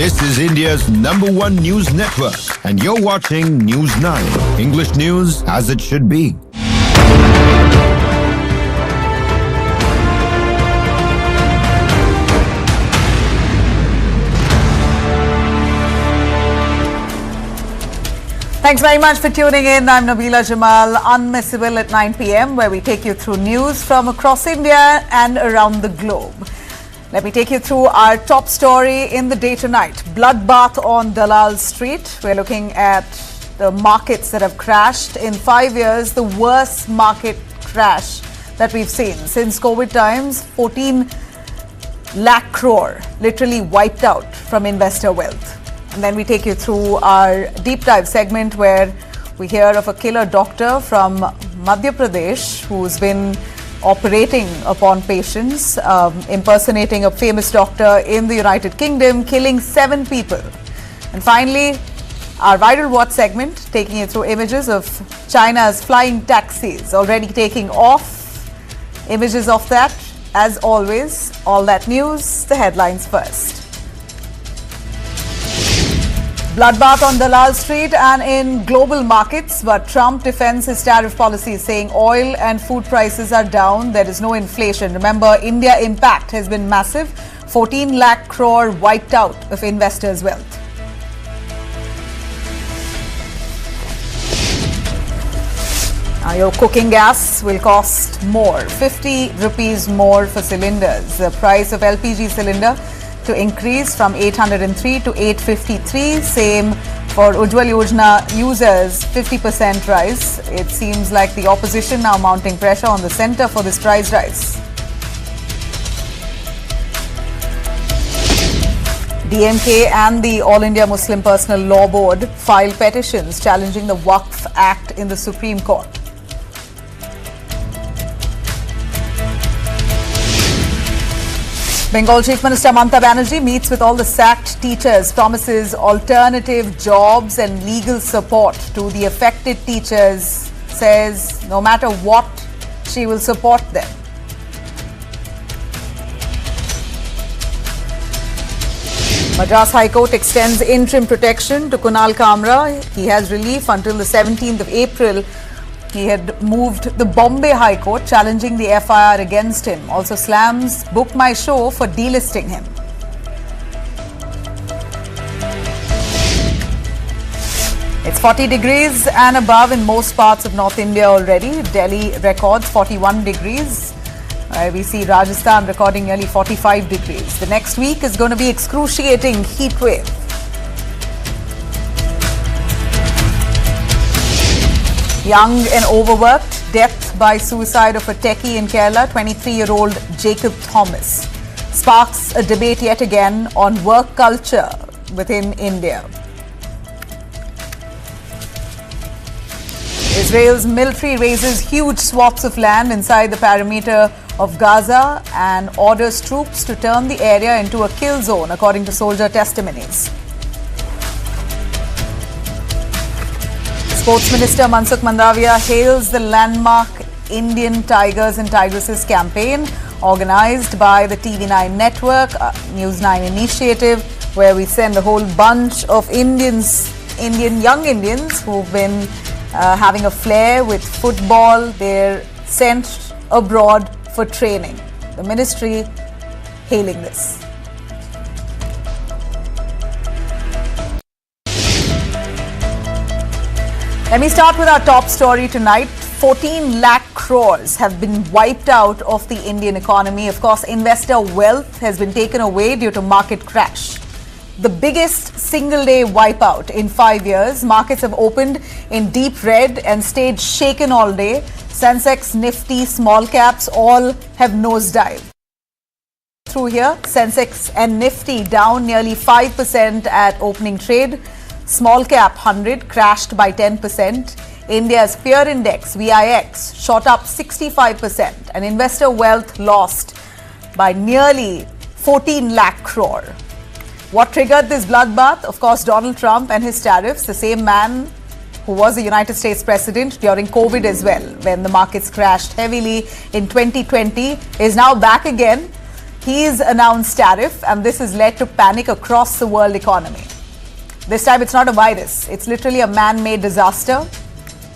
This is India's #1 news network, and you're watching News 9. English news as it should be. Thanks very much for tuning in. I'm Nabila, Jamal. Unmissable at 9 p.m. where we take you through news from across India and around the globe. Let me take you through our top story in the day tonight. Bloodbath on Dalal Street. We're looking at the markets that have crashed. In 5 years, the worst market crash that we've seen since COVID times. 14 lakh crore literally wiped out from investor wealth. And then we take you through our deep dive segment where we hear of a killer doctor from Madhya Pradesh who's been operating upon patients, impersonating a famous doctor in the United Kingdom, killing 7 people. And finally, our Viral Watch segment, taking you through images of China's flying taxis already taking off. Images of that, as always. All that news, the headlines first. Bloodbath on Dalal Street and in global markets, but Trump defends his tariff policy, saying oil and food prices are down. There is no inflation. Remember, India impact has been massive. 14 lakh crore wiped out of investors' wealth. Now, your cooking gas will cost more, 50 rupees more for cylinders. The price of LPG cylinder to increase from 803 to 853. Same for Ujjwal Yojana users, 50% rise. It seems like the opposition now mounting pressure on the centre for this price rise. DMK and the All India Muslim Personal Law Board filed petitions challenging the Waqf Act in the Supreme Court. Bengal Chief Minister Mamata Banerjee meets with all the sacked teachers, promises alternative jobs and legal support to the affected teachers, says no matter what, she will support them. Madras High Court extends interim protection to Kunal Kamra. He has relief until the 17th of April. He had moved the Bombay High Court, challenging the FIR against him. Also slams Book My Show for delisting him. It's 40 degrees and above in most parts of North India already. Delhi records 41 degrees. We see Rajasthan recording nearly 45 degrees. The next week is going to be excruciating heat wave. Young and overworked, death by suicide of a techie in Kerala, 23-year-old Jacob Thomas. Sparks a debate yet again on work culture within India. Israel's military raises huge swaths of land inside the perimeter of Gaza and orders troops to turn the area into a kill zone, according to soldier testimonies. Sports Minister Mansukh Mandavia hails the landmark Indian Tigers and Tigresses campaign organized by the TV9 network, News 9 initiative, where we send a whole bunch of young Indians who've been having a flair with football. They're sent abroad for training. The ministry hailing this. Let me start with our top story tonight. 14 lakh crores have been wiped out of the Indian economy. Of course, investor wealth has been taken away due to market crash. The biggest single-day wipeout in 5 years. Markets have opened in deep red and stayed shaken all day. Sensex, Nifty, small caps all have nosedived. Through here, Sensex and Nifty down nearly 5% at opening trade. Small cap 100 crashed by 10%. India's peer index, VIX, shot up 65%. And investor wealth lost by nearly 14 lakh crore. What triggered this bloodbath? Of course, Donald Trump and his tariffs, the same man who was the United States president during COVID as well, when the markets crashed heavily in 2020, is now back again. He's announced tariff, and this has led to panic across the world economy. This time it's not a virus, it's literally a man-made disaster.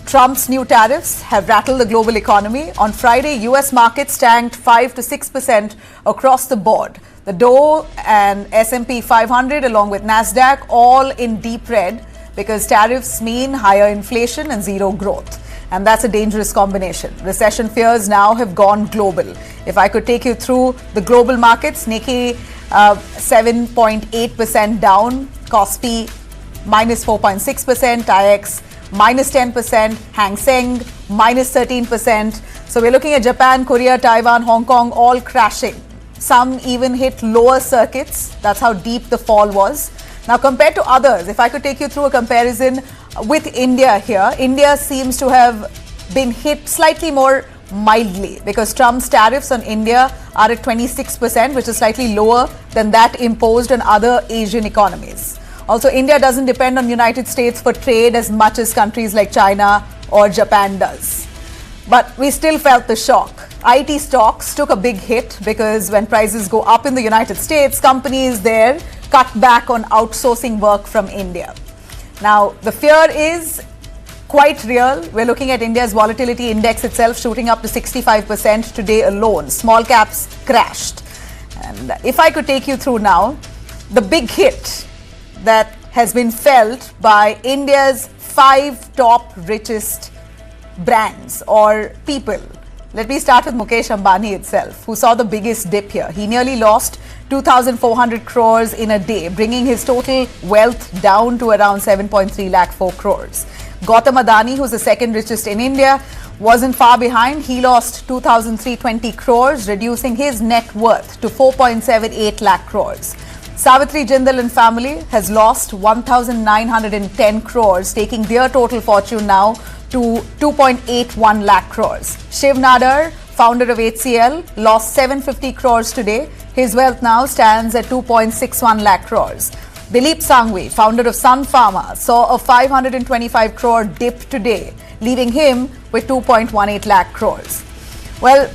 Trump's new tariffs have rattled the global economy. On Friday, US markets tanked 5 to 6% across the board. The Dow and S&P 500 along with Nasdaq all in deep red because tariffs mean higher inflation and zero growth. And that's a dangerous combination. Recession fears now have gone global. If I could take you through the global markets, Nikkei 7.8% down, Kospi minus 4.6%, IX minus 10%, Hang Seng minus 13%. So we're looking at Japan, Korea, Taiwan, Hong Kong all crashing. Some even hit lower circuits. That's how deep the fall was. Now compared to others, if I could take you through a comparison with India here, India seems to have been hit slightly more mildly because Trump's tariffs on India are at 26%, which is slightly lower than that imposed on other Asian economies. Also, India doesn't depend on United States for trade as much as countries like China or Japan does. But we still felt the shock. IT stocks took a big hit because when prices go up in the United States, companies there cut back on outsourcing work from India. Now, the fear is quite real. We're looking at India's volatility index itself shooting up to 65% today alone. Small caps crashed. And if I could take you through now, the big hit that has been felt by India's 5 top richest brands or people. Let me start with Mukesh Ambani itself, who saw the biggest dip here. He nearly lost 2,400 crores in a day, bringing his total wealth down to around 7.3 lakh 4 crores. Gautam Adani, who's the second richest in India, wasn't far behind. He lost 2,320 crores, reducing his net worth to 4.78 lakh crores. Savitri Jindal and family has lost 1,910 crores, taking their total fortune now to 2.81 lakh crores. Shiv Nadar, founder of HCL, lost 750 crores today. His wealth now stands at 2.61 lakh crores. Dilip Sangvi, founder of Sun Pharma, saw a 525 crore dip today, leaving him with 2.18 lakh crores. Well,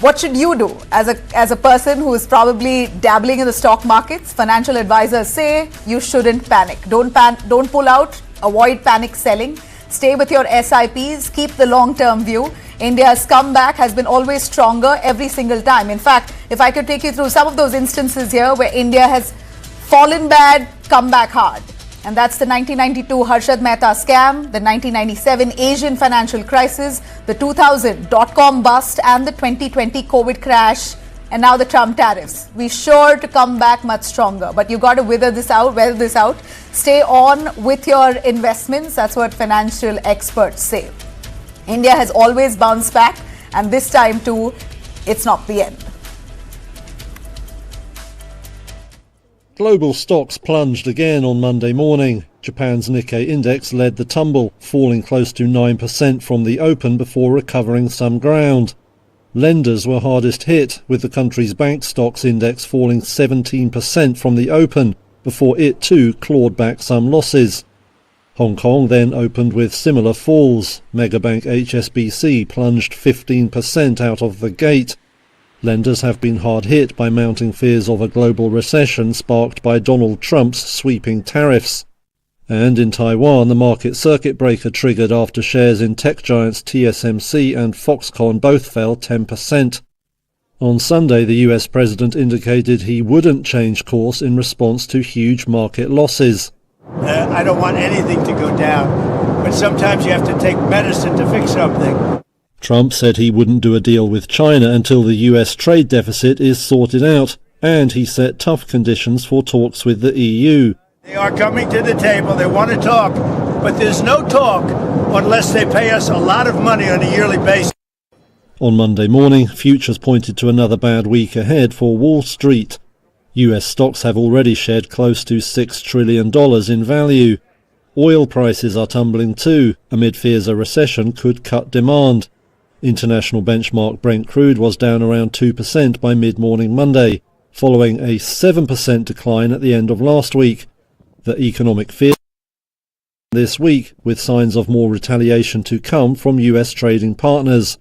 what should you do as a person who is probably dabbling in the stock markets? Financial advisors say you shouldn't panic. Don't pull out, avoid panic selling. Stay with your SIPs, keep the long-term view. India's comeback has been always stronger every single time. In fact, if I could take you through some of those instances here where India has fallen bad, come back hard. And that's the 1992 Harshad Mehta scam, the 1997 Asian financial crisis, the 2000 dot-com bust and the 2020 COVID crash, and now the Trump tariffs. We're sure to come back much stronger, but you got to weather this out. Stay on with your investments. That's what financial experts say. India has always bounced back, and this time too, it's not the end. Global stocks plunged again on Monday morning. Japan's Nikkei index led the tumble, falling close to 9% from the open before recovering some ground. Lenders were hardest hit, with the country's bank stocks index falling 17% from the open before it too clawed back some losses. Hong Kong then opened with similar falls. Megabank HSBC plunged 15% out of the gate. Lenders have been hard hit by mounting fears of a global recession sparked by Donald Trump's sweeping tariffs. And in Taiwan, the market circuit breaker triggered after shares in tech giants TSMC and Foxconn both fell 10%. On Sunday, the US president indicated he wouldn't change course in response to huge market losses. I don't want anything to go down, but sometimes you have to take medicine to fix something. Trump said he wouldn't do a deal with China until the US trade deficit is sorted out, and he set tough conditions for talks with the EU. They are coming to the table, they want to talk, but there's no talk unless they pay us a lot of money on a yearly basis. On Monday morning, futures pointed to another bad week ahead for Wall Street. US stocks have already shed close to $6 trillion in value. Oil prices are tumbling too, amid fears a recession could cut demand. International benchmark Brent crude was down around 2% by mid-morning Monday, following a 7% decline at the end of last week. The economic fear this week, with signs of more retaliation to come from US trading partners.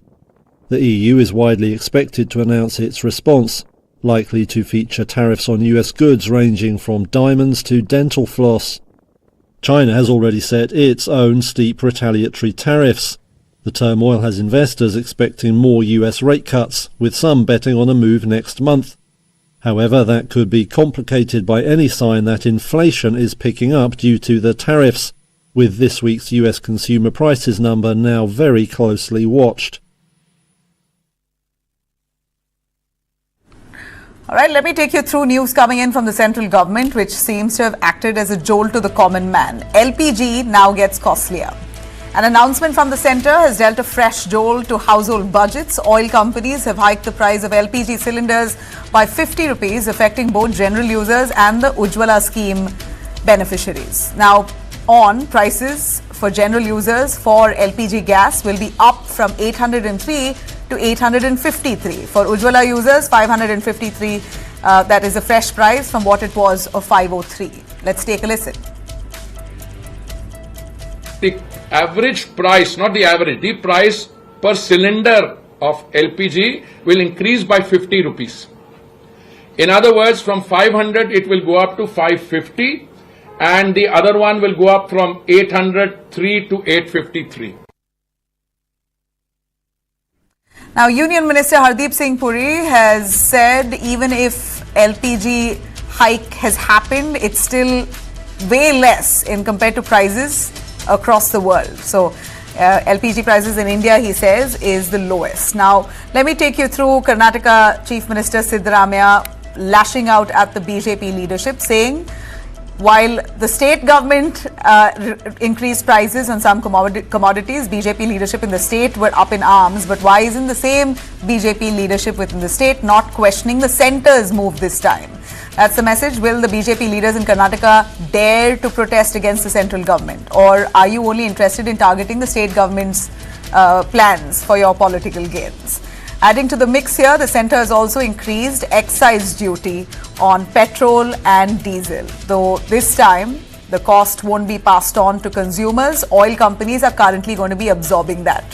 The EU is widely expected to announce its response. likely to feature tariffs on US goods ranging from diamonds to dental floss. China has already set its own steep retaliatory tariffs. The turmoil has investors expecting more US rate cuts, with some betting on a move next month. However, that could be complicated by any sign that inflation is picking up due to the tariffs, with this week's US consumer prices number now very closely watched. All right, let me take you through news coming in from the central government, which seems to have acted as a jolt to the common man. LPG now gets costlier. An announcement from the centre has dealt a fresh jolt to household budgets. Oil companies have hiked the price of LPG cylinders by 50 rupees, affecting both general users and the Ujjwala scheme beneficiaries. Now, prices for general users for LPG gas will be up from 803 to 853. For Ujjwala users, 553. That is a fresh price from what it was of 503. Let's take a listen. The average price, not the average, the price per cylinder of LPG will increase by 50 rupees. In other words, from 500 it will go up to 550, and the other one will go up from 803 to 853. Now, Union Minister Hardeep Singh Puri has said even if LPG hike has happened, it's still way less in compared to prices across the world. So, LPG prices in India, he says, is the lowest. Now, let me take you through Karnataka Chief Minister Siddaramaiah lashing out at the BJP leadership, saying while the state government increased prices on some commodities, BJP leadership in the state were up in arms. But why isn't the same BJP leadership within the state not questioning the centre's move this time? That's the message. Will the BJP leaders in Karnataka dare to protest against the central government? Or are you only interested in targeting the state government's plans for your political gains? Adding to the mix here, the centre has also increased excise duty on petrol and diesel. Though this time, the cost won't be passed on to consumers. Oil companies are currently going to be absorbing that.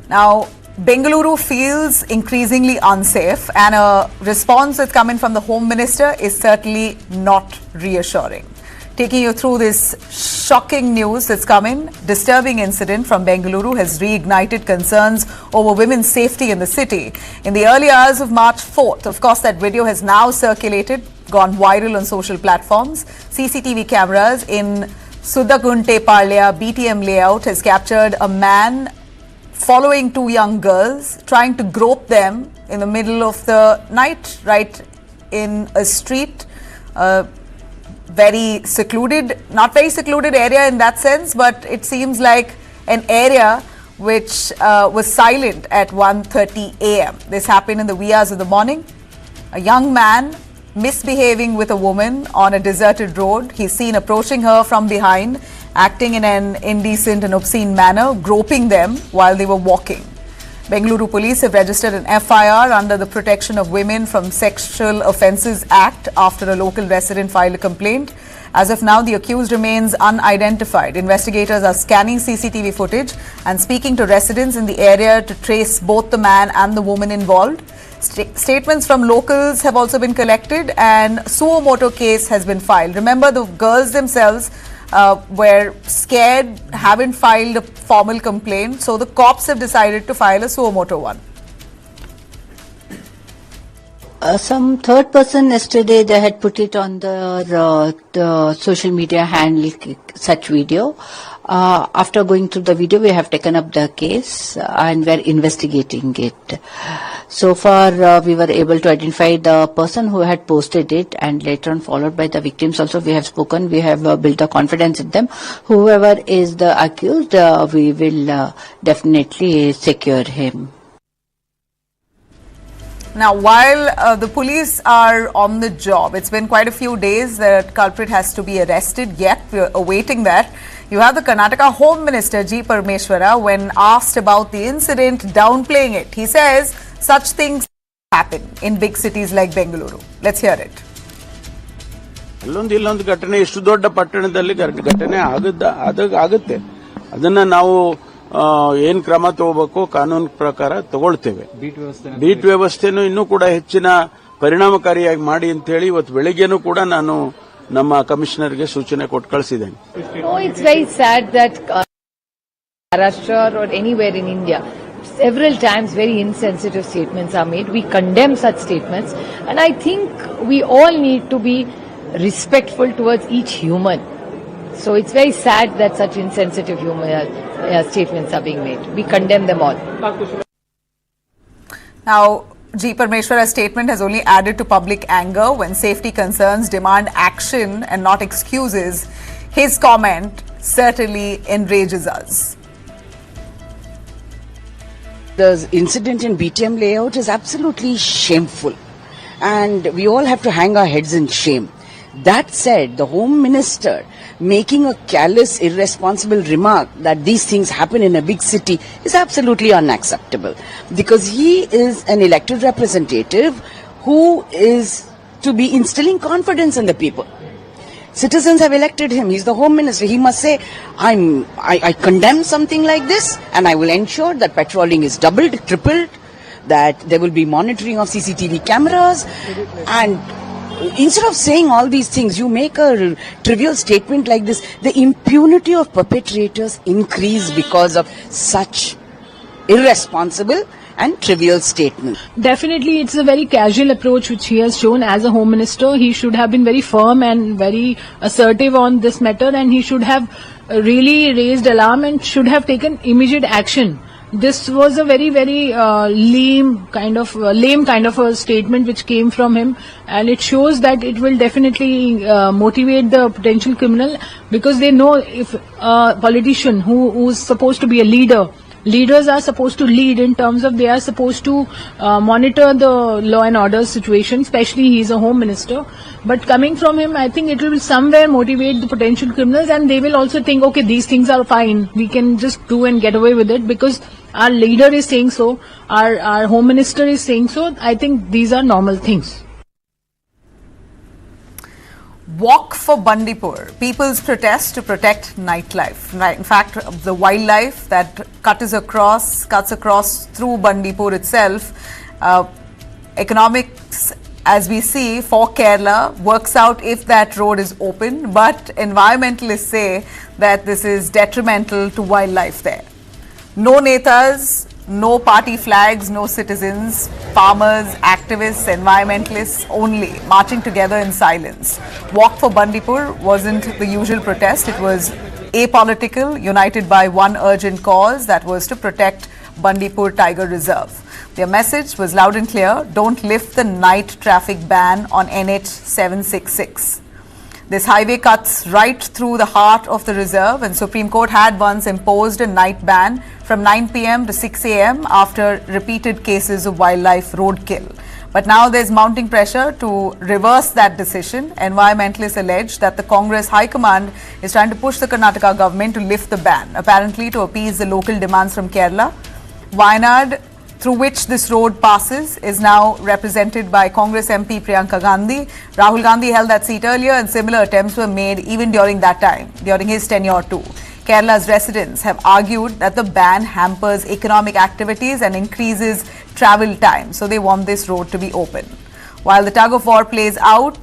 Now, Bengaluru feels increasingly unsafe, and a response that's coming from the Home Minister is certainly not reassuring. Taking you through this shocking news that's come in, disturbing incident from Bengaluru has reignited concerns over women's safety in the city. In the early hours of March 4th, of course, that video has now circulated, gone viral on social platforms. CCTV cameras in Suddagunte Palya BTM layout has captured a man following two young girls, trying to grope them in the middle of the night, right in a street. Very secluded, not very secluded area in that sense, but it seems like an area which was silent at 1:30 a.m. This happened in the wee hours of the morning. A young man misbehaving with a woman on a deserted road. He's seen approaching her from behind, acting in an indecent and obscene manner, groping them while they were walking. Bengaluru police have registered an FIR under the Protection of Women from Sexual Offences Act after a local resident filed a complaint. As of now, the accused remains unidentified. Investigators are scanning CCTV footage and speaking to residents in the area to trace both the man and the woman involved. Statements from locals have also been collected and suo moto case has been filed. Remember, the girls themselves were scared, haven't filed a formal complaint, so the cops have decided to file a suo moto one. Some third person yesterday, they had put it on the social media handle, such video. After going through the video, we have taken up the case and we are investigating it. So far, we were able to identify the person who had posted it, and later on followed by the victims also. We have spoken, we have built a confidence in them. Whoever is the accused, we will definitely secure him. Now, while the police are on the job, it's been quite a few days that culprit has to be arrested, yet we're awaiting that. You have the Karnataka Home Minister G. Parameswara, when asked about the incident, downplaying it. He says such things happen in big cities like Bengaluru. Let's hear it. ಇಲ್ಲೊಂದು ಘಟನೆ ಇಷ್ಟು ದೊಡ್ಡ ಪಟ್ಟಣದಲ್ಲಿ ಘಟನೆ ಆಗುತ್ತೆ ಅದನ್ನ ನಾವು ಏನ್ ಕ್ರಮ ತಗೋಬೇಕು ಕಾನೂನು ಪ್ರಕಾರ ತಗೊಳ್ತೇವೆ. ಬೀಟ್ ವ್ಯವಸ್ಥೆನೂ ಇನ್ನೂ ಕೂಡ ಹೆಚ್ಚಿನ ಪರಿಣಾಮಕಾರಿಯಾಗಿ ಮಾಡಿ ಅಂತ ಹೇಳಿ ಇವತ್ತು ಬೆಳಿಗ್ಗೆನೂ ಕೂಡ ನಾನು ನಮ್ಮ ಕಮಿಷನರ್ಗೆ ಸೂಚನೆ ಕೊಟ್ಟು ಕಳಿಸಿದ್ದೇನೆ. It's very sad that Maharashtra or anywhere in India, several times very insensitive statements are made. We condemn such statements, and I think we all need to be respectful towards each human. So it's very sad that such insensitive statements are being made. We condemn them all. Now, G. Parmeshwara's statement has only added to public anger when safety concerns demand action and not excuses. His comment certainly enrages us. The incident in BTM layout is absolutely shameful, and we all have to hang our heads in shame. That said, the Home Minister making a callous, irresponsible remark that these things happen in a big city is absolutely unacceptable, because he is an elected representative who is to be instilling confidence in the people. Citizens have elected him. He's the Home Minister. He must say, I condemn something like this, and I will ensure that patrolling is doubled, tripled, that there will be monitoring of CCTV cameras, and instead of saying all these things, you make a trivial statement like this. The impunity of perpetrators increase because of such irresponsible and trivial statements. Definitely, it's a very casual approach which he has shown as a Home Minister. He should have been very firm and very assertive on this matter, and he should have really raised alarm and should have taken immediate action. This was a very, very lame kind of a statement which came from him, and it shows that it will definitely motivate the potential criminal, because they know if a politician who's supposed to be a leaders are supposed to lead in terms of they are supposed to monitor the law and order situation, especially he's a Home Minister. But coming from him, I think it will somewhere motivate the potential criminals, and they will also think, okay, these things are fine, we can just do and get away with it because our leader is saying so, our Home Minister is saying so. I think these are normal things. Walk for Bandipur, people's protest to protect nightlife. In fact, the wildlife that cuts across through Bandipur itself. Economics, as we see, for Kerala works out if that road is open, but environmentalists say that this is detrimental to wildlife there. No netas, no party flags, no citizens, farmers, activists, environmentalists only marching together in silence. Walk for Bandipur wasn't the usual protest. It was apolitical, united by one urgent cause, that was to protect Bandipur Tiger Reserve. Their message was loud and clear: don't lift the night traffic ban on NH 766. This highway cuts right through the heart of the reserve, and Supreme Court had once imposed a night ban from 9 p.m. to 6 a.m. after repeated cases of wildlife roadkill. But now there's mounting pressure to reverse that decision. Environmentalists allege that the Congress High Command is trying to push the Karnataka government to lift the ban, apparently to appease the local demands from Kerala. Wayanad, through which this road passes, is now represented by Congress MP Priyanka Gandhi. Rahul Gandhi held that seat earlier, and similar attempts were made even during that time, during his tenure too. Kerala's residents have argued that the ban hampers economic activities and increases travel time, so they want this road to be open. While the tug of war plays out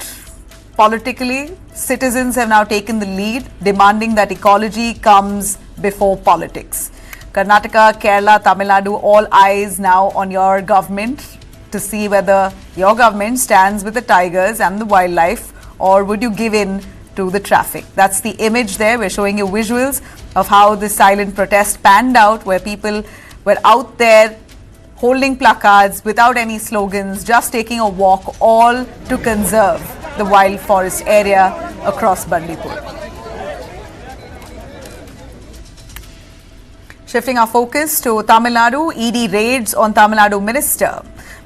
politically, citizens have now taken the lead, demanding that ecology comes before politics. Karnataka, Kerala, Tamil Nadu, all eyes now on your government to see whether your government stands with the tigers and the wildlife, or would you give in to the traffic. That's the image there. We're showing you visuals of how this silent protest panned out, where people were out there holding placards without any slogans, just taking a walk, all to conserve the wild forest area across Bandipur. Shifting our focus to Tamil Nadu, ED raids on Tamil Nadu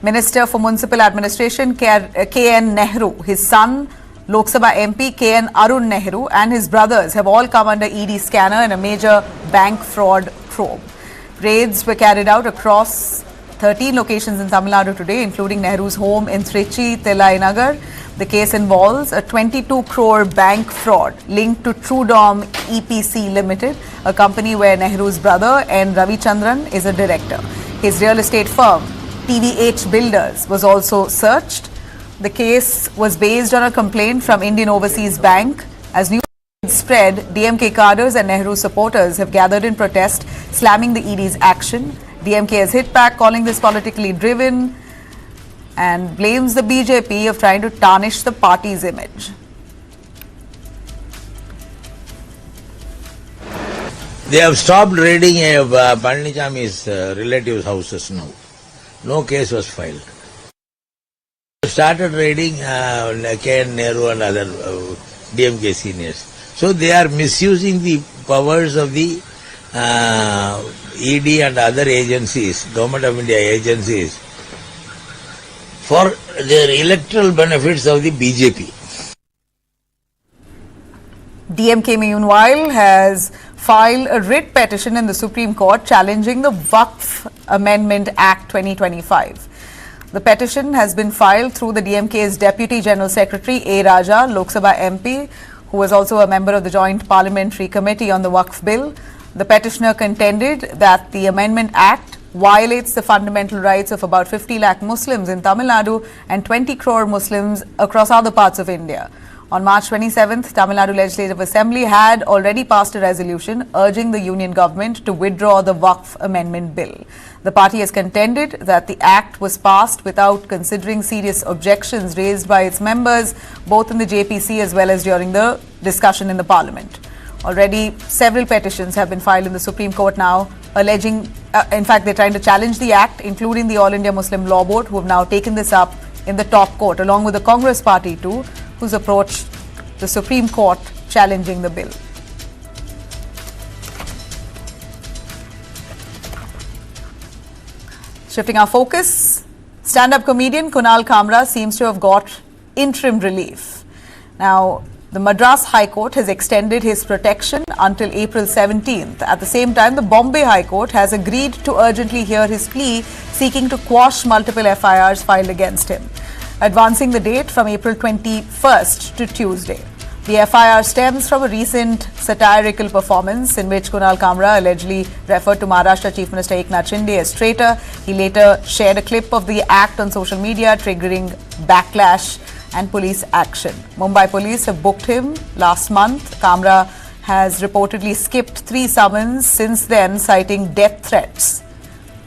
Minister for Municipal Administration K.N. Nehru, his son Lok Sabha MP K.N. Arun Nehru and his brothers have all come under ED scanner in a major bank fraud probe. Raids were carried out across 13 locations in Tamil Nadu today, including Nehru's home in Trichy, Thelai The case involves a 22 crore bank fraud linked to Trudom EPC Limited, a company where Nehru's brother N. Ravichandran is a director. His real estate firm, TVH Builders, was also searched. The case was based on a complaint from Indian Overseas Bank. As news spread, DMK cadres and Nehru supporters have gathered in protest, slamming the ED's action. DMK has hit back, calling this politically driven, and blames the BJP of trying to tarnish the party's image. They have stopped raiding Palanichami's relatives' houses now. No case was filed. Started raiding K.N. Nehru and other DMK seniors. So they are misusing the powers of the ED and other agencies, Government of India agencies, for their electoral benefits of the BJP. DMK, meanwhile, has filed a writ petition in the Supreme Court challenging the Waqf Amendment Act 2025. The petition has been filed through the DMK's Deputy General Secretary A. Raja, Lok Sabha MP, who was also a member of the Joint Parliamentary Committee on the Waqf Bill. The petitioner contended that the Amendment Act violates the fundamental rights of about 50 lakh Muslims in Tamil Nadu and 20 crore Muslims across other parts of India. On March 27th, Tamil Nadu Legislative Assembly had already passed a resolution urging the union government to withdraw the Waqf Amendment Bill. The party has contended that the act was passed without considering serious objections raised by its members, both in the JPC as well as during the discussion in the Parliament. Already, several petitions have been filed in the Supreme Court now, alleging, in fact, they're trying to challenge the act, including the All India Muslim Law Board, who have now taken this up in the top court, along with the Congress party too, who's approached the Supreme Court challenging the bill. Shifting our focus, stand-up comedian Kunal Kamra seems to have got interim relief. Now, the Madras High Court has extended his protection until April 17th. At the same time, the Bombay High Court has agreed to urgently hear his plea, seeking to quash multiple FIRs filed against him, advancing the date from April 21st to Tuesday. The FIR stems from a recent satirical performance in which Kunal Kamra allegedly referred to Maharashtra Chief Minister Eknath Shinde as traitor. He later shared a clip of the act on social media, triggering backlash and police action. Mumbai police have booked him last month. Kamra has reportedly skipped 3 summons since then, citing death threats.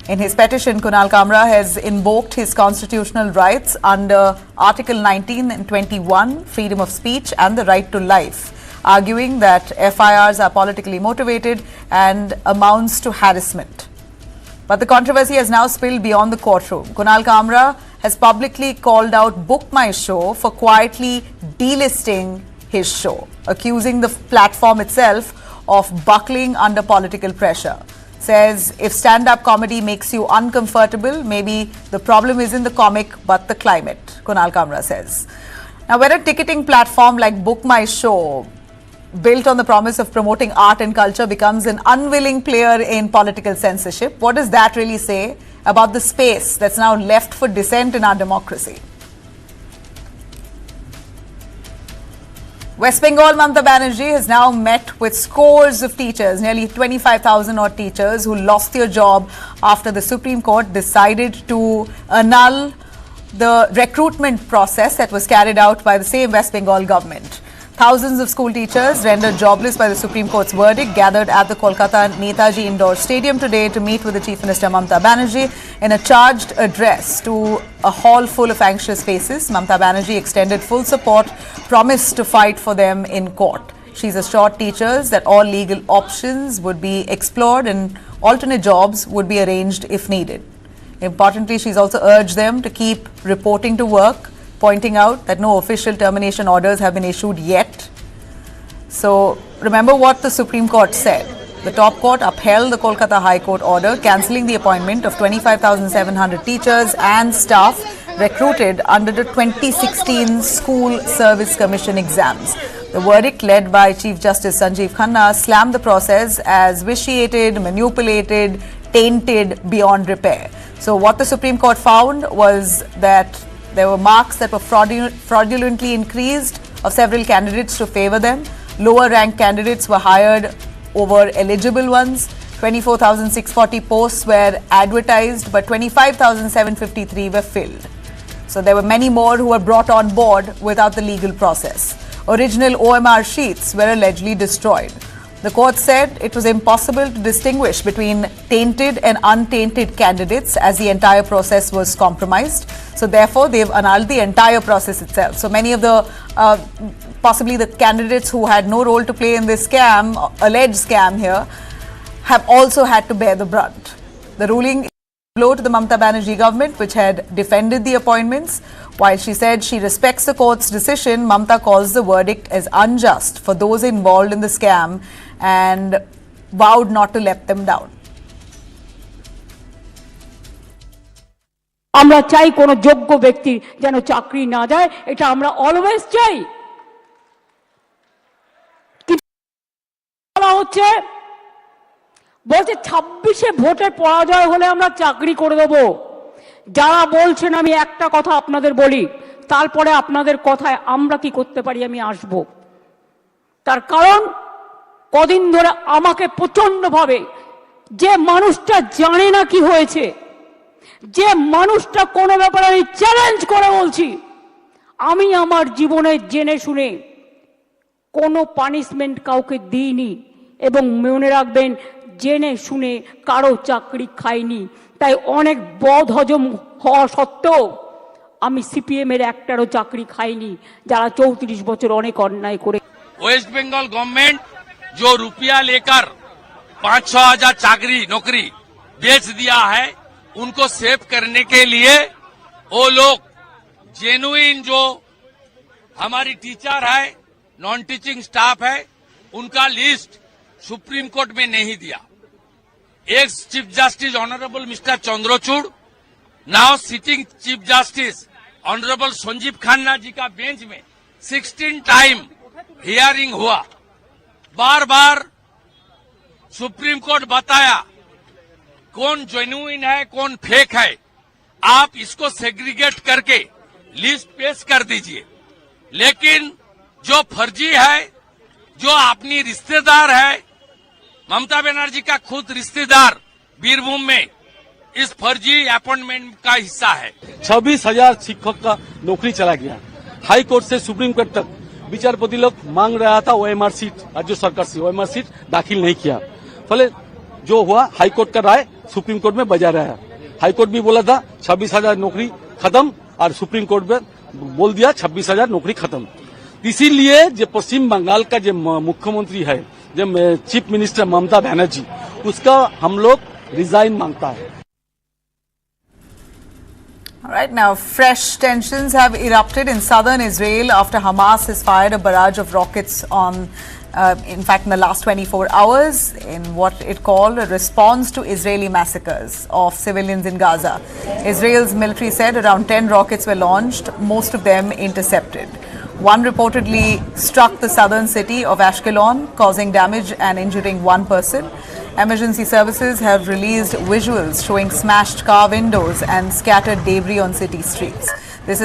In his petition, Kunal Kamra has invoked his constitutional rights under Article 19 and 21, freedom of speech and the right to life, arguing that FIRs are politically motivated and amounts to harassment. But the controversy has now spilled beyond the courtroom. Kunal Kamra has publicly called out Book My Show for quietly delisting his show, accusing the platform itself of buckling under political pressure. Says if stand-up comedy makes you uncomfortable, maybe the problem isn't the comic but the climate, Kunal Kamra says. Now, when a ticketing platform like Book My Show, built on the promise of promoting art and culture, becomes an unwilling player in political censorship, what does that really say about the space that's now left for dissent in our democracy? West Bengal Mamata Banerjee has now met with scores of teachers, nearly 25,000 odd teachers who lost their job after the Supreme Court decided to annul the recruitment process that was carried out by the same West Bengal government. Thousands of school teachers rendered jobless by the Supreme Court's verdict gathered at the Kolkata Netaji Indoor Stadium today to meet with the Chief Minister Mamata Banerjee. In a charged address to a hall full of anxious faces, Mamata Banerjee extended full support, promised to fight for them in court. She's assured teachers that all legal options would be explored and alternate jobs would be arranged if needed. Importantly, she's also urged them to keep reporting to work, pointing out that no official termination orders have been issued yet. So, remember what the Supreme Court said. The top court upheld the Kolkata High Court order cancelling the appointment of 25,700 teachers and staff recruited under the 2016 School Service Commission exams. The verdict, led by Chief Justice Sanjeev Khanna, slammed the process as vitiated, manipulated, tainted beyond repair. So what the Supreme Court found was that there were marks that were fraudulently increased of several candidates to favor them. Lower ranked candidates were hired over eligible ones. 24,640 posts were advertised, but 25,753 were filled. So there were many more who were brought on board without the legal process. Original OMR sheets were allegedly destroyed. The court said it was impossible to distinguish between tainted and untainted candidates as the entire process was compromised. So therefore, they've annulled the entire process itself. So many of the, possibly the candidates who had no role to play in this scam, alleged scam here, have also had to bear the brunt. The ruling is a blow to the Mamata Banerjee government, which had defended the appointments. While she said she respects the court's decision, Mamata calls the verdict as unjust for those involved in the scam and vowed not to let them down. আমরা চাই কোন যোগ্য ব্যক্তি যেন চাকরি না যায়, এটা আমরা অলওয়েজ চাই। বলা হচ্ছে বলছে 26-এ ভোটের পরাজয় হলে আমরা চাকরি করে দেব। যারা বলছেন আমি একটা কথা আপনাদের বলি, তারপরে আপনাদের কথায় আমরা কি করতে পারি আমি আসব। তার কারণ কদিন ধরে আমাকে প্রচন্ডভাবে যে মানুষটা জানে না কি হয়েছে, যে মানুষটা কোনো ব্যাপারে আমি চ্যালেঞ্জ করে বলছি, আমি আমার জীবনে জেনে শুনে কোনো পানিশমেন্ট কাউকে দিইনি এবং মনে রাখবেন জেনে শুনে কারো চাকরি খাইনি। তাই অনেক বদ হজম হওয়া সত্ত্বেও আমি সিপিএম এর একটারও চাকরি খাইনি, যারা 34 বছর অনেক অন্যায় করে। वेस्ट बंगाल गवर्नमेंट जो रुपया लेकर 5-6 हजार चाकरी नौकरी बेच दिया है, उनको सेव करने के लिए वो लोग जेन्युइन जो हमारी टीचर है, नॉन टीचिंग स्टाफ है, उनका लिस्ट सुप्रीम कोर्ट में नहीं दिया। Ex chief justice honourable mister Chandrachud, now sitting chief justice honourable Sanjiv Khanna ji का बेंच में 16 टाइम हियरिंग हुआ। बार बार सुप्रीम कोर्ट बताया कौन जेन्युइन है कौन फेक है, आप इसको सेग्रीगेट करके लिस्ट पेश कर दीजिए। लेकिन जो फर्जी है, जो अपनी रिश्तेदार है, ममता बनर्जी का खुद रिश्तेदार बीरभूम में इस फर्जी अपॉइंटमेंट का हिस्सा है। 26,000 शिक्षक का नौकरी चला गया। हाई कोर्ट से सुप्रीम कोर्ट तक विचारपति लोग मांग रहा था ओएमआर सीट, राज्य सरकार से ओएमआर सीट दाखिल नहीं किया। फले जो हुआ हाई कोर्ट का राय सुप्रीम कोर्ट में बजा रहा है। हाई कोर्ट भी बोला था 26,000 नौकरी खत्म, और सुप्रीम कोर्ट में बोल दिया 26,000 नौकरी खत्म। इसीलिए जो पश्चिम बंगाल का जो मुख्यमंत्री है, जो चीफ मिनिस्टर ममता बनर्जी, उसका हम लोग रिजाइन मांगता है। All right, now fresh tensions have erupted in southern Israel after Hamas has fired a barrage of rockets on, in fact, in the last 24 hours in what it called a response to Israeli massacres of civilians in Gaza. Israel's military said around 10 rockets were launched, most of them intercepted. One reportedly struck the southern city of Ashkelon, causing damage and injuring one person. Emergency services have released visuals showing smashed car windows and scattered debris on city streets. This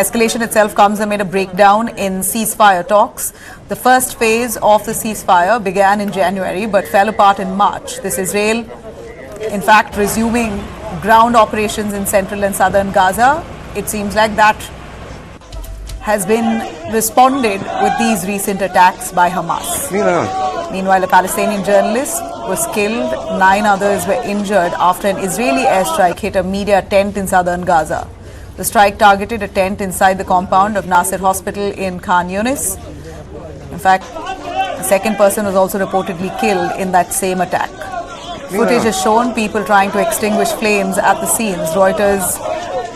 escalation itself comes amid a breakdown in ceasefire talks. The first phase of the ceasefire began in January but fell apart in March. This Israel, in fact, resuming ground operations in central and southern Gaza. It seems like that has been responded with these recent attacks by Hamas. Meanwhile, a Palestinian journalist was killed, 9 others were injured after an Israeli airstrike hit a media tent in southern Gaza. The strike targeted a tent inside the compound of Nasser Hospital in Khan Yunis. In fact, a second person was also reportedly killed in that same attack. Footage has shown people trying to extinguish flames at the scenes. Reuters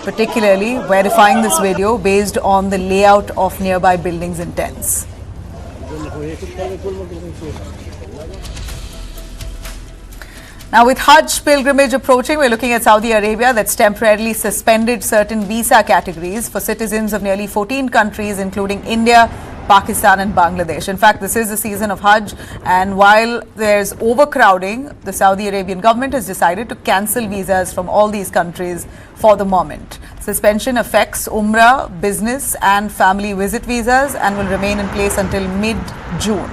particularly verifying this video based on the layout of nearby buildings and tents. Now, with Hajj pilgrimage approaching, we're looking at Saudi Arabia that's temporarily suspended certain visa categories for citizens of nearly 14 countries, including India, Pakistan and Bangladesh. In fact, this is the season of Hajj, and while there's overcrowding, the Saudi Arabian government has decided to cancel visas from all these countries for the moment. Suspension affects Umrah, business and family visit visas and will remain in place until mid-June.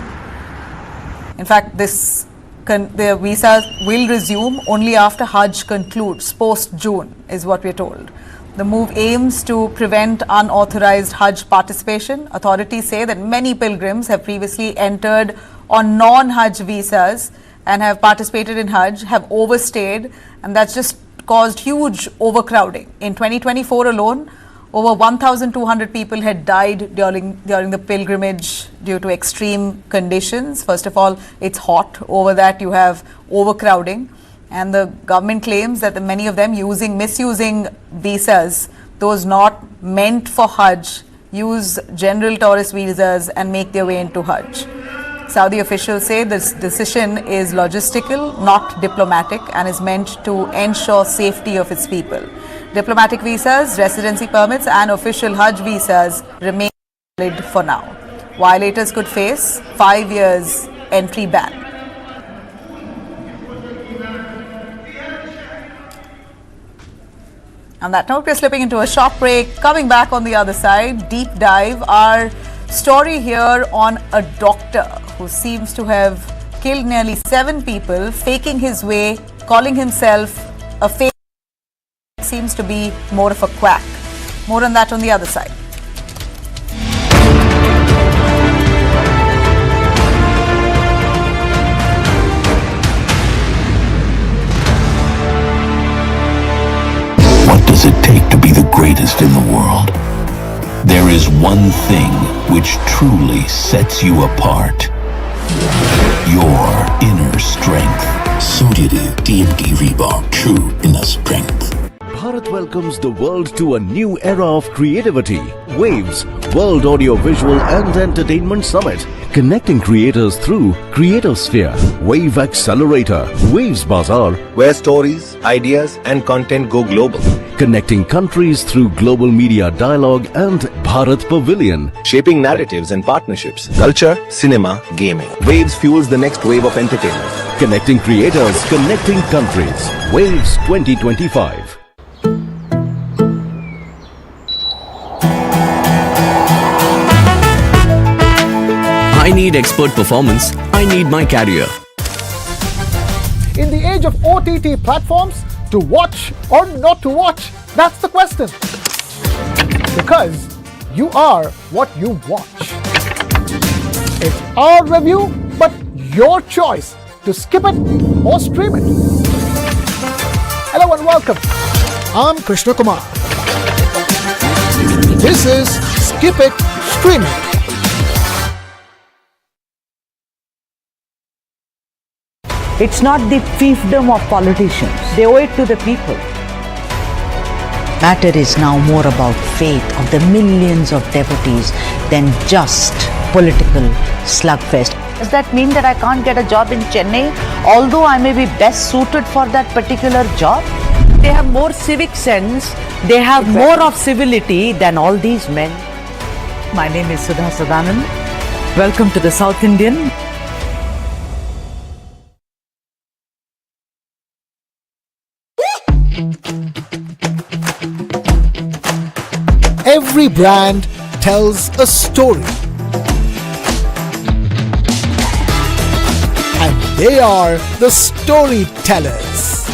In fact, the visas will resume only after Hajj concludes, post-June, is what we're told. The move aims to prevent unauthorized Hajj participation. Authorities say that many pilgrims have previously entered on non-Hajj visas and have participated in Hajj, have overstayed, and that's just caused huge overcrowding. In 2024 alone, over 1,200 people had died during the pilgrimage due to extreme conditions. First of all, it's hot. Over that, you have overcrowding. And the government claims that many of them misusing visas, those not meant for Hajj, use general tourist visas and make their way into Hajj. Saudi officials say this decision is logistical, not diplomatic, and is meant to ensure safety of its people. Diplomatic visas, residency permits and official Hajj visas remain valid for now. Violators could face 5 years entry ban. On that note, we're slipping into a short break. Coming back on the other side, deep dive, our story here on a doctor who seems to have killed nearly 7 people, faking his way, calling himself a fake, seems to be more of a quack. More on that on the other side. What does it take to be the greatest in the world? There is one thing which truly sets you apart. Your inner strength. Suddagunte TMT Reebok, true inner strength. Bharat welcomes the world to a new era of creativity. Waves, World Audio-Visual and Entertainment Summit. Connecting creators through Creatosphere. Wave Accelerator. Waves Bazaar, where stories, ideas and content go global. Connecting countries through global media dialogue and Bharat Pavilion. Shaping narratives and partnerships. Culture, cinema, gaming. Waves fuels the next wave of entertainment. Connecting creators, connecting countries. Waves 2025. I need expert performance. I need my career. In the age of OTT platforms, to watch or not to watch, that's the question. Because you are what you watch. It's our review, but your choice to skip it or stream it. Hello and welcome. I'm Krishna Kumar. This is Skip It, Stream It. It's not the fiefdom of politicians. They owe it to the people. Matter is now more about faith of the millions of devotees than just political slugfest. Does that mean that I can't get a job in Chennai, although I may be best suited for that particular job? They have more civic sense, they have more of civility than all these men. My name is Sudha Sadanand. Welcome to the South Indian. Every brand tells a story. And they are the storytellers.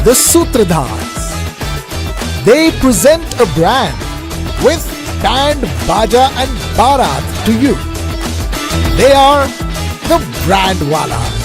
The Sutradhars. They present a brand with band, baja and barat to you. They are the Brandwalas.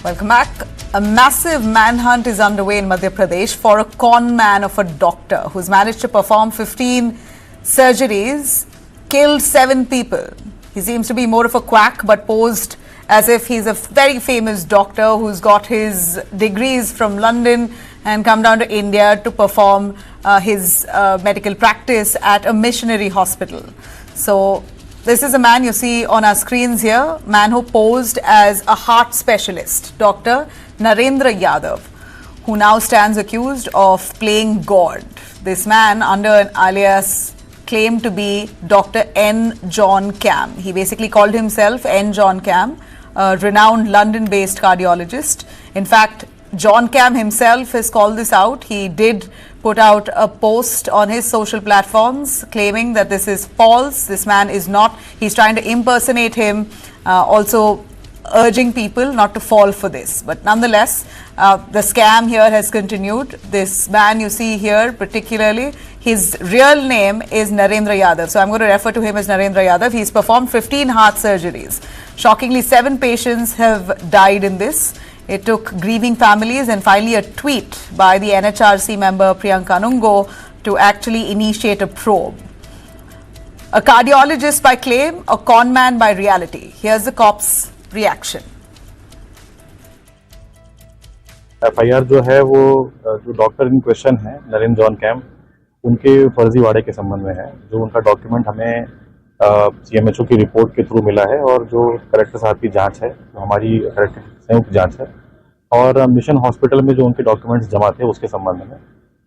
Welcome back. A massive manhunt is underway in Madhya Pradesh for a con man of a doctor who's managed to perform 15 surgeries, killed 7 people. He seems to be more of a quack, but posed as if he's a very famous doctor who's got his degrees from London and come down to India to perform his medical practice at a missionary hospital. So this is a man you see on our screens here, man who posed as a heart specialist, Dr. Narendra Yadav, who now stands accused of playing God. This man, under an alias, claimed to be Dr. N. John Cam. He basically called himself N. John Cam, a renowned London-based cardiologist. In fact, John Cam himself has called this out. He did put out a post on his social platforms claiming that this is false. This man is not, he's trying to impersonate him, also urging people not to fall for this. But nonetheless, the scam here has continued. This man you see here particularly, his real name is Narendra Yadav. So I'm going to refer to him as Narendra Yadav. He's performed 15 heart surgeries. Shockingly, 7 patients have died in this. It took grieving families and finally a tweet by the NHRC member Priyanka Nungo to actually initiate a probe. A cardiologist by claim, a con man by reality. Here's the cops' reaction. FIR जो है वो जो doctor इन question है Narendra John cam, उनके फर्जीवाड़े के संबंध में है। जो उनका डॉक्यूमेंट हमें CMHO की रिपोर्ट के थ्रू मिला है और जो कलेक्टर साहब की जांच है, हमारी कलेक्टर संयुक्त जांच है, और मिशन हॉस्पिटल में जो उनके डॉक्यूमेंट्स जमा थे उसके संबंध में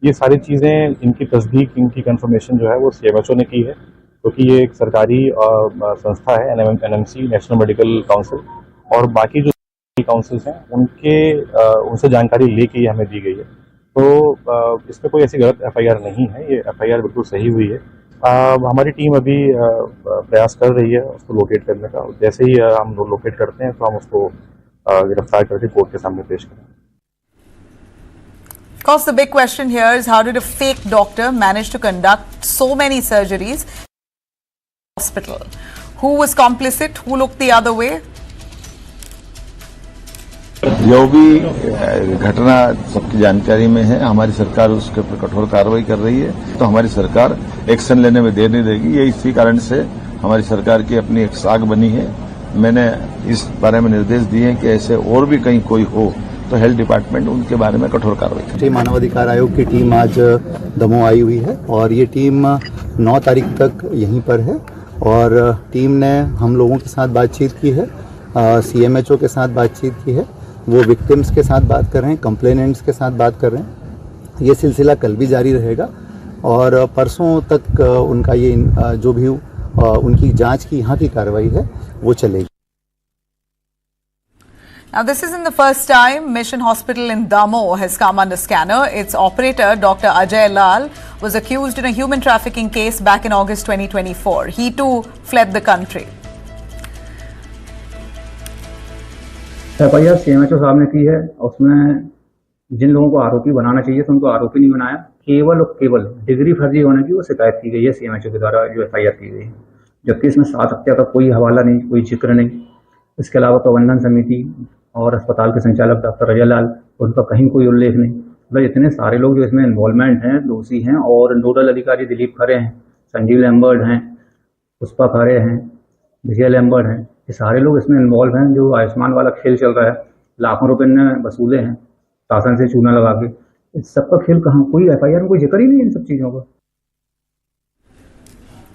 ये सारी चीज़ें, इनकी तस्दीक, इनकी कंफर्मेशन जो है वो CMHO ने की है, क्योंकि ये एक सरकारी संस्था है NMC, नेशनल मेडिकल काउंसिल, और बाकी जो काउंसिल्स हैं उनसे जानकारी लेके ये हमें दी गई है। तो इसमें कोई ऐसी गलत FIR नहीं है, ये FIR बिल्कुल सही हुई है। हमारी टीम अभी प्रयास कर रही है उसको लोकेट करने का। जैसे ही हम लोकेट करते हैं तो हम उसको गिरफ्तार करके कोर्ट के सामने पेश करेंगे। Of course, the big question here is how did a fake doctor manage to conduct so many surgeries in the hospital? Who was complicit? Who looked the other way? जो भी घटना सबकी जानकारी में है, हमारी सरकार उसके ऊपर कठोर कार्रवाई कर रही है। तो हमारी सरकार एक्शन लेने में देर नहीं देगी। ये इसी कारण से हमारी सरकार की अपनी एक साख बनी है। मैंने इस बारे में निर्देश दिए हैं कि ऐसे और भी कहीं कोई हो तो हेल्थ डिपार्टमेंट उनके बारे में कठोर कार्रवाई करे। मानवाधिकार आयोग की टीम आज दमोह आई हुई है और ये टीम 9 तारीख तक यहीं पर है और टीम ने हम लोगों के साथ बातचीत की है, CMHO के साथ बातचीत की है, वो विक्टिम्स के साथ बात कर रहे हैं, कंप्लेनेंट्स के साथ बात कर रहे हैं। ये सिलसिला कल भी जारी रहेगा और परसों तक उनका ये जो भी उनकी जांच की यहाँ की कार्रवाई है वो चलेगी। Now, this isn't the first time Mission Hospital in Damoh has come under scanner. Its operator, Dr. Ajay Lal, was accused in a human trafficking case back in August 2024. He too fled the country. FIR CMHO साहब ने की है, उसमें जिन लोगों को आरोपी बनाना चाहिए तो उनको आरोपी नहीं बनाया, केवल और केवल डिग्री फर्जी होने की वो शिकायत की गई है CMHO के द्वारा जो FIR की गई है, जबकि इसमें 7 हत्या का कोई हवाला नहीं, कोई जिक्र नहीं। इसके अलावा प्रबंधन समिति और अस्पताल के संचालक डॉक्टर अजय लाल, उनका कहीं कोई उल्लेख नहीं। मतलब इतने सारे लोग जो इसमें इन्वॉल्वमेंट हैं, दोषी हैं, और नोडल अधिकारी दिलीप खरे हैं, संजीव लैम्बर्ट हैं, पुष्पा खरे हैं, विजय लैम्बर्ट हैं, ये सारे लोग इसमें इन्वॉल्व हैं। जो आयुष्मान वाला खेल चल रहा है, लाखों रुपए ने वसूले हैं शासन से चूना लगा के, इस सबका खेल कहाँ, कोई FIR में कोई जिक्र ही नहीं इन सब चीज़ों का।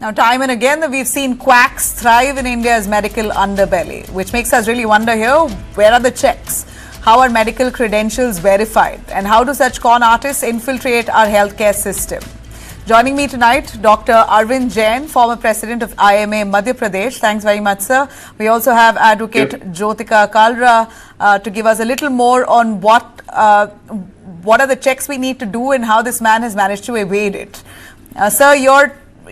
Now, time and again, we've seen quacks thrive in India's medical underbelly, which makes us really wonder here, where are the checks? How are medical credentials verified? And how do such con artists infiltrate our healthcare system? Joining me tonight, Dr. Arvind Jain, former president of IMA Madhya Pradesh. Thanks very much, sir. We also have Advocate Jyotika Kalra to give us a little more on what are the checks we need to do and how this man has managed to evade it. Sir,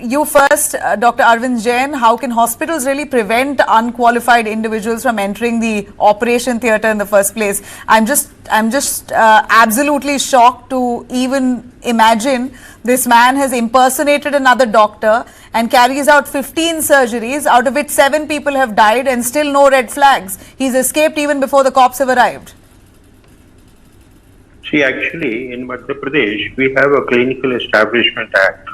you first, Dr. Arvind Jain, how can hospitals really prevent unqualified individuals from entering the operation theatre in the first place? I'm just absolutely shocked to even imagine this man has impersonated another doctor and carries out 15 surgeries, out of which 7 people have died and still no red flags. He's escaped even before the cops have arrived. See, actually, in Madhya Pradesh, we have a Clinical Establishment Act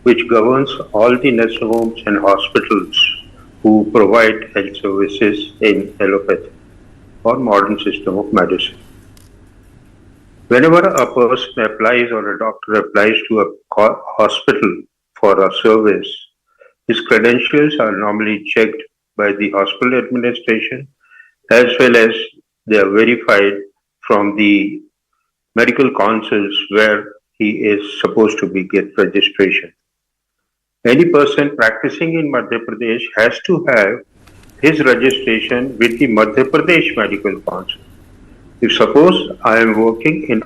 which governs all the nursing homes and hospitals who provide health services in allopathy or modern system of medicine. Whenever a person applies or a doctor applies to a hospital for a service, His credentials are normally checked by the hospital administration as well as they are verified from the medical councils where he is supposed to be get registration. Any person practicing in Madhya Pradesh has to have his registration with the Madhya Pradesh Medical Council. If suppose I am working in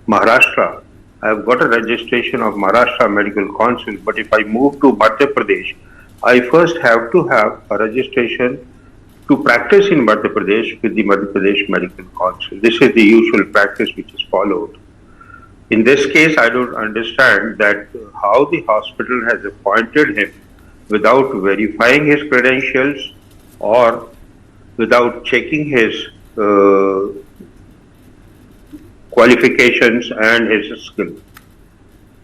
Maharashtra, I have got a registration of Maharashtra Medical Council, but if I move to Madhya Pradesh, I first have to have a registration to practice in Madhya Pradesh with the Madhya Pradesh Medical Council. This is the usual practice which is followed. In this case, I don't understand that how the hospital has appointed him without verifying his credentials or without checking his qualifications and his skill.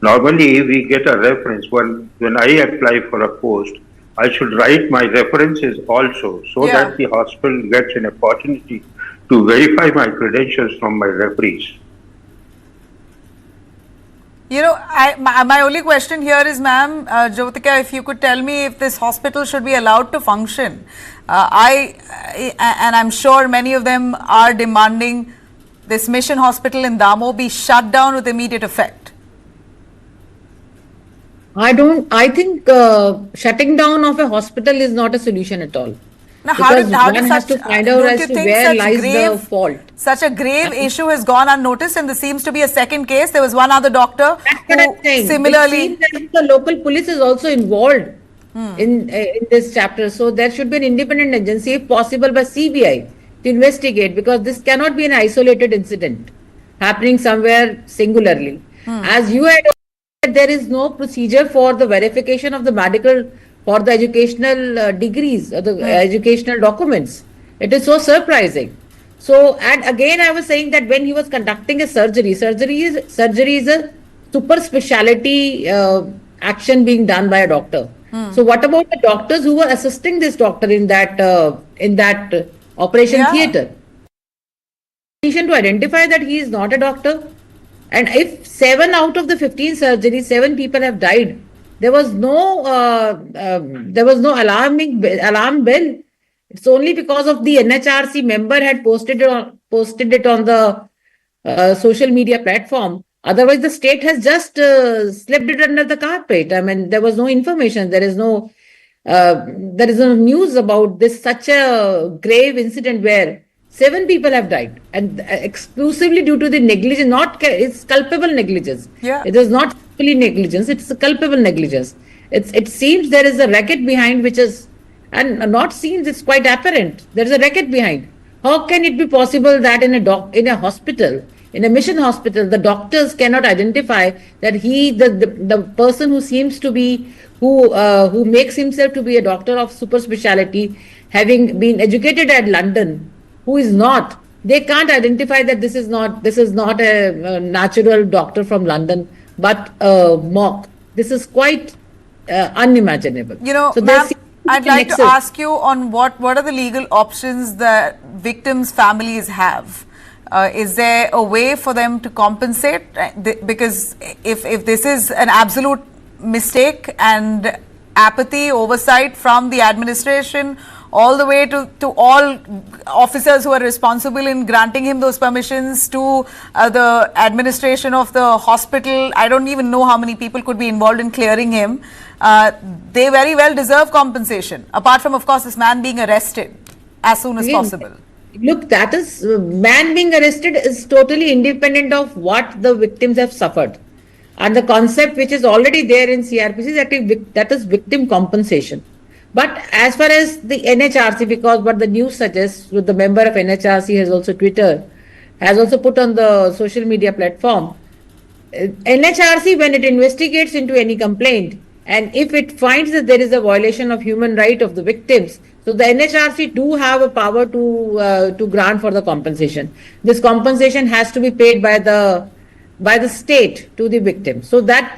Normally, we get a reference. When I apply for a post, I should write my references also so that the hospital gets an opportunity to verify my credentials from my referees. You know, my only question here is, ma'am, Jyotika, if you could tell me if this hospital should be allowed to function. And I'm sure many of them are demanding this mission hospital in Damo be shut down with immediate effect. I think shutting down of a hospital is not a solution at all. Now, because one has to find out as to where lies the fault. Such a grave issue has gone unnoticed, and there seems to be a second case. There was one other doctor who similarly. It seems that the local police is also involved in this chapter. So there should be an independent agency, if possible by CBI, to investigate, because this cannot be an isolated incident happening somewhere singularly. As you had said, there is no procedure for the verification of the medical, for the educational degrees or the educational documents. It is so surprising. So, and again I was saying that when he was conducting a surgery is a super specialty action being done by a doctor. So what about the doctors who were assisting this doctor in that operation theatre? To identify that he is not a doctor. And if 7 out of the 15 surgeries, 7 people have died, there was no alarm bell. It's only because of the NHRC member had posted it on the social media platform. Otherwise, the state has just slipped it under the carpet. I mean, there was no information. There is no news about this such a grave incident where 7 people have died, and exclusively due to the negligence. It's culpable negligence. It is not simply negligence. It's a culpable negligence. It seems there is a racket behind, which is, and not seems, it's quite apparent. There is a racket behind. How can it be possible that in a hospital, in a mission hospital, the doctors cannot identify that the person who seems to be, who makes himself to be a doctor of super speciality, having been educated at London, who is not, they can't identify that this is not a natural doctor from London, but a mock. This is quite unimaginable. You know, so ma'am, I'd like to ask you on what are the legal options that victims' families have? Is there a way for them to compensate? Because if this is an absolute mistake and apathy, oversight from the administration, all the way to all officers who are responsible in granting him those permissions, to the administration of the hospital. I don't even know how many people could be involved in clearing him. They very well deserve compensation, apart from, of course, this man being arrested as soon as possible. Look, that is, man being arrested is totally independent of what the victims have suffered. And the concept which is already there in CRPC, that is victim compensation. But as far as the NHRC, because what the news suggests, with the member of NHRC has also has also put on the social media platform, NHRC, when it investigates into any complaint, and if it finds that there is a violation of human right of the victims, so the NHRC do have a power to grant for the compensation. This compensation has to be paid by the state to the victim. So that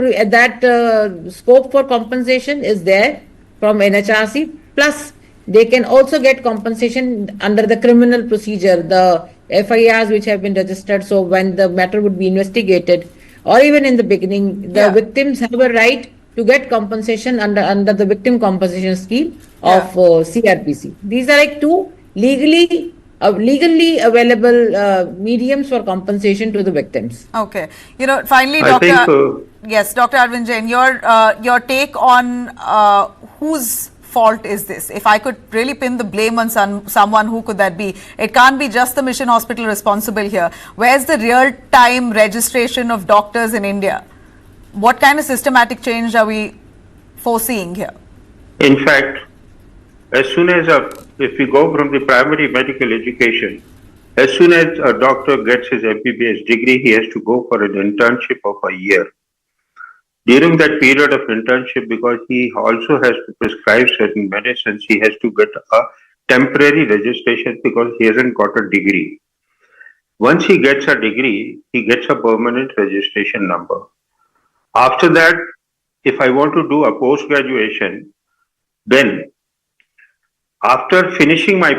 scope for compensation is there from NHRC, plus they can also get compensation under the criminal procedure, the FIRs which have been registered. So when the matter would be investigated, or even in the beginning, the victims have a right to get compensation under the victim compensation scheme of CRPC. These are like two legally available mediums for compensation to the victims. Okay. Finally, I Dr. think, Yes, Dr. Arvind Jain, your take on whose fault is this? If I could really pin the blame on someone, who could that be? It can't be just the mission hospital responsible here. Where's the real-time registration of doctors in India? What kind of systematic change are we foreseeing here? in fact, as soon as if we go from the primary medical education, as soon as a doctor gets his MBBS degree, he has to go for an internship of a year. During that period of internship, because he also has to prescribe certain medicines, he has to get a temporary registration because he hasn't got a degree. Once he gets a degree, he gets a permanent registration number. After that, if I want to do a post-graduation, then after finishing my